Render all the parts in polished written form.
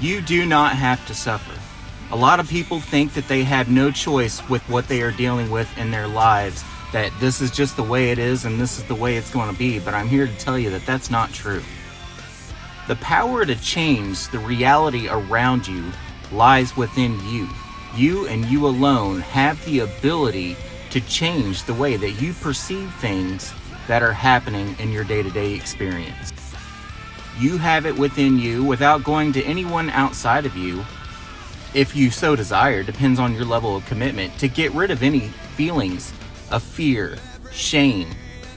You do not have to suffer. A lot of people think that they have no choice with what they are dealing with in their lives, that this is just the way it is and this is the way it's going to be, but I'm here to tell you that that's not true. The power to change the reality around you lies within you. You and you alone have the ability to change the way that you perceive things that are happening in your day-to-day experience. You have it within you without going to anyone outside of you, if you so desire, depends on your level of commitment, to get rid of any feelings of fear, shame,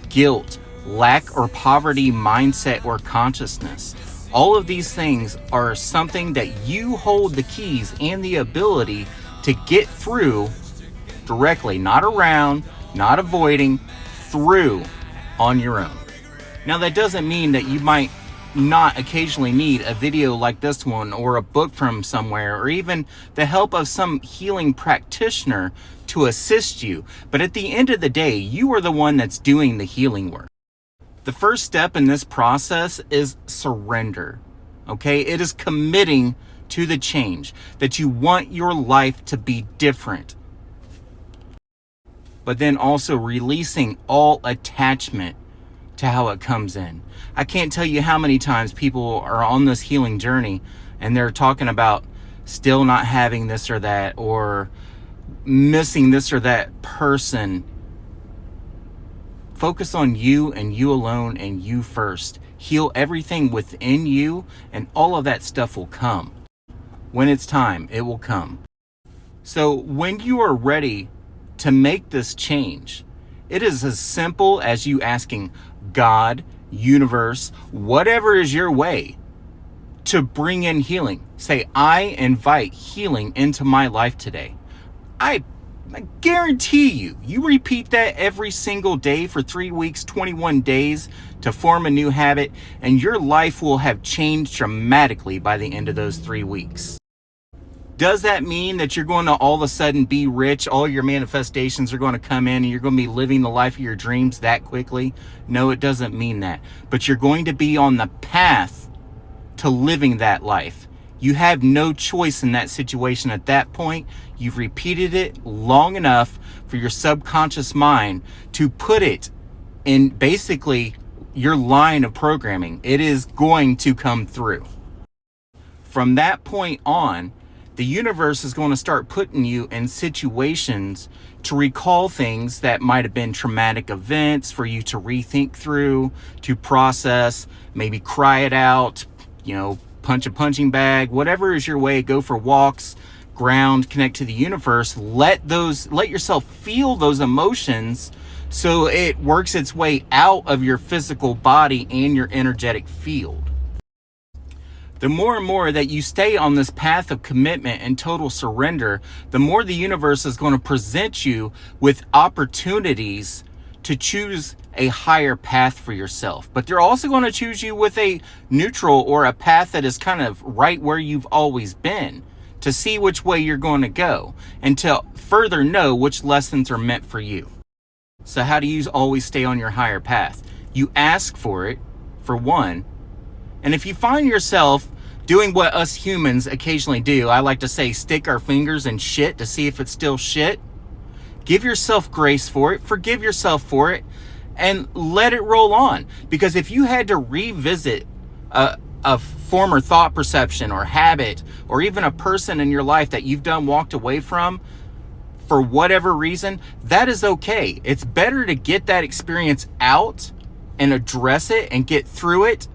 guilt, lack or poverty mindset or consciousness. All of these things are something that you hold the keys and the ability to get through directly, not around, not avoiding, through on your own. Now, that doesn't mean that you might not occasionally need a video like this one, or a book from somewhere, or even the help of some healing practitioner to assist you. But at the end of the day, you are the one that's doing the healing work. The first step in this process is surrender. Okay? It is committing to the change, that you want your life to be different. But then also releasing all attachment to how it comes in. I can't tell you how many times people are on this healing journey and they're talking about still not having this or that, or missing this or that person. Focus on you and you alone and you first. Heal everything within you and all of that stuff will come. When it's time, it will come. So when you are ready to make this change, it is as simple as you asking God, universe, whatever is your way, to bring in healing. Say, I invite healing into my life today. I guarantee you repeat that every single day for 3 weeks, 21 days to form a new habit, and your life will have changed dramatically by the end of those 3 weeks. Does that mean that you're going to all of a sudden be rich? All your manifestations are going to come in and you're going to be living the life of your dreams that quickly? No, it doesn't mean that. But you're going to be on the path to living that life. You have no choice in that situation at that point. You've repeated it long enough for your subconscious mind to put it in basically your line of programming. It is going to come through. From that point on, the universe is going to start putting you in situations to recall things that might have been traumatic events for you to rethink through, to process, maybe cry it out, punch a punching bag, whatever is your way. Go for walks, ground, connect to the universe. Let yourself feel those emotions so it works its way out of your physical body and your energetic field. The more and more that you stay on this path of commitment and total surrender, the more the universe is going to present you with opportunities to choose a higher path for yourself. But they're also going to choose you with a neutral or a path that is kind of right where you've always been, to see which way you're going to go and to further know which lessons are meant for you. So how do you always stay on your higher path? You ask for it, for one. And if you find yourself doing what us humans occasionally do, I like to say stick our fingers in shit to see if it's still shit. Give yourself grace for it, forgive yourself for it, and let it roll on. Because if you had to revisit a former thought perception or habit, or even a person in your life that you've walked away from for whatever reason, that is okay. It's better to get that experience out and address it and get through it,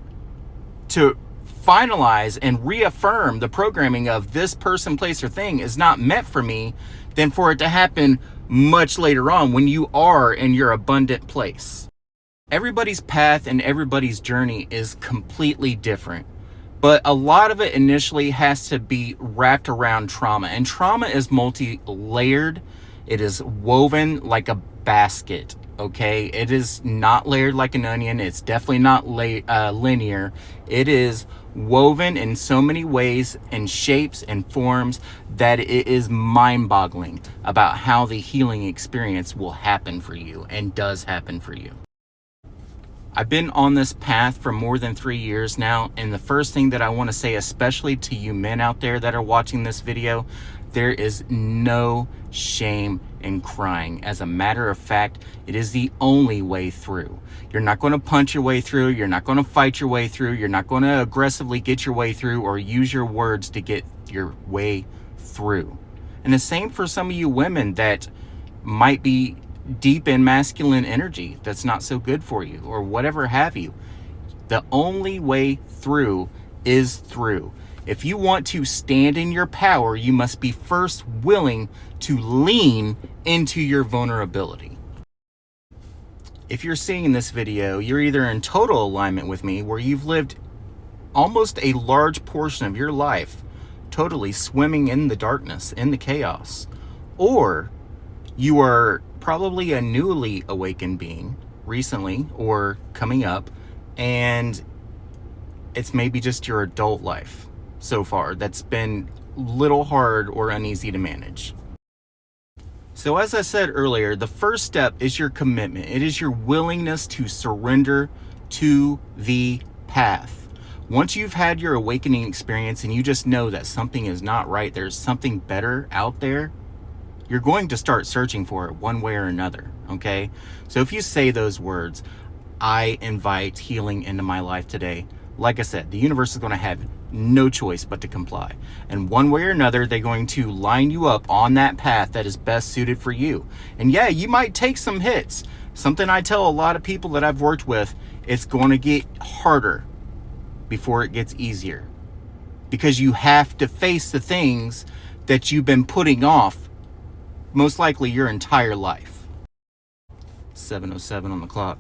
to finalize and reaffirm the programming of this person, place, or thing is not meant for me, than for it to happen much later on when you are in your abundant place. Everybody's path and everybody's journey is completely different, but a lot of it initially has to be wrapped around trauma, and trauma is multi-layered. It is woven like a basket. Okay, it is not layered like an onion. It's definitely not linear. It is woven in so many ways and shapes and forms that it is mind-boggling about how the healing experience will happen for you and does happen for you. I've been on this path for more than 3 years now, and the first thing that I want to say, especially to you men out there that are watching this video, there is no shame in crying. As a matter of fact, it is the only way through. You're not going to punch your way through. You're not going to fight your way through. You're not going to aggressively get your way through or use your words to get your way through. And the same for some of you women that might be deep in masculine energy that's not so good for you or whatever have you. The only way through is through. If you want to stand in your power, you must be first willing to lean into your vulnerability. If you're seeing this video, you're either in total alignment with me, where you've lived almost a large portion of your life totally swimming in the darkness, in the chaos, or you are probably a newly awakened being recently or coming up, and it's maybe just your adult life so far that's been a little hard or uneasy to manage. So as I said earlier, the first step is your commitment. It is your willingness to surrender to the path. Once you've had your awakening experience and you just know that something is not right, there's something better out there, you're going to start searching for it one way or another, okay? So if you say those words, I invite healing into my life today, like I said, the universe is going to have no choice but to comply. And one way or another, they're going to line you up on that path that is best suited for you. And yeah, you might take some hits. Something I tell a lot of people that I've worked with, it's going to get harder before it gets easier. Because you have to face the things that you've been putting off most likely your entire life. 7:07 on the clock.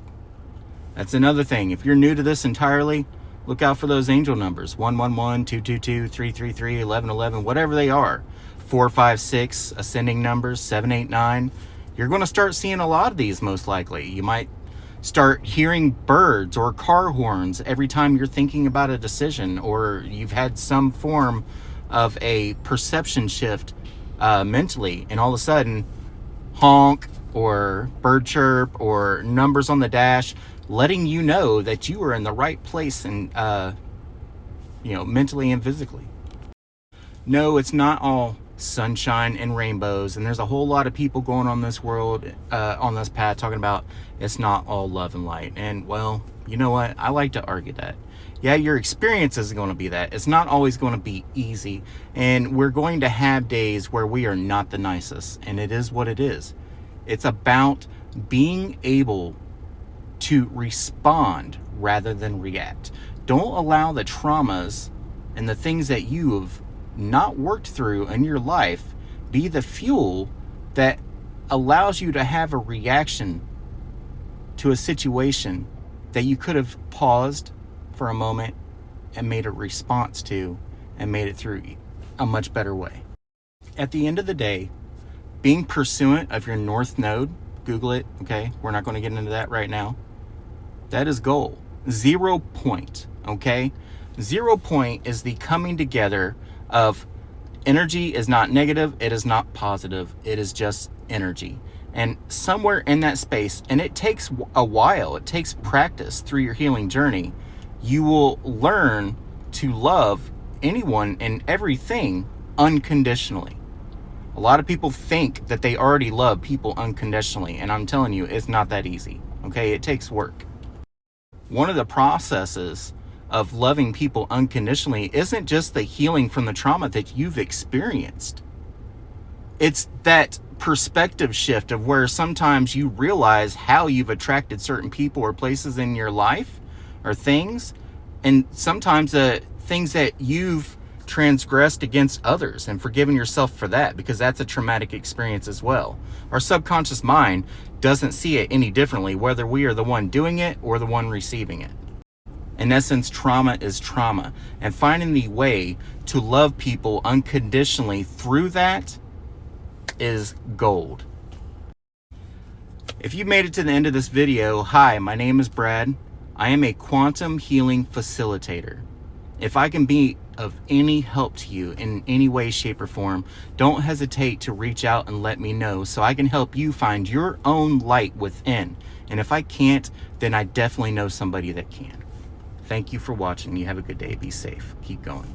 That's another thing. If you're new to this entirely, look out for those angel numbers. 111, 222, 333, 1111, whatever they are. 456, ascending numbers, 789. You're going to start seeing a lot of these most likely. You might start hearing birds or car horns every time you're thinking about a decision, or you've had some form of a perception shift mentally, and all of a sudden honk or bird chirp or numbers on the dash letting you know that you are in the right place, and mentally and physically. No, it's not all sunshine and rainbows, and there's a whole lot of people going on this world, on this path, talking about it's not all love and light. And well, you know what, I like to argue that yeah, your experience isn't going to be that. It's not always going to be easy, and we're going to have days where we are not the nicest, and it is what it is. It's about being able to respond rather than react. Don't allow the traumas and the things that you have not worked through in your life be the fuel that allows you to have a reaction to a situation that you could have paused for a moment and made a response to and made it through a much better way. At the end of the day, being pursuant of your North Node, Google it, okay? We're not going to get into that right now. That is goal. 0 point, okay? 0 point is the coming together of energy is not negative, it is not positive, it is just energy. And somewhere in that space, and it takes a while, it takes practice through your healing journey, you will learn to love anyone and everything unconditionally. A lot of people think that they already love people unconditionally, and I'm telling you, it's not that easy, okay? It takes work. One of the processes of loving people unconditionally isn't just the healing from the trauma that you've experienced. It's that perspective shift of where sometimes you realize how you've attracted certain people or places in your life or things, and sometimes the things that you've transgressed against others, and forgiving yourself for that, because that's a traumatic experience as well. Our subconscious mind doesn't see it any differently, whether we are the one doing it or the one receiving it. In essence, trauma is trauma, and finding the way to love people unconditionally through that is gold. If you made it to the end of this video, hi, my name is Brad. I am a quantum healing facilitator. If I can be of any help to you in any way, shape, or form, don't hesitate to reach out and let me know so I can help you find your own light within. And if I can't, then I definitely know somebody that can. Thank you for watching. You have a good day. Be safe. Keep going.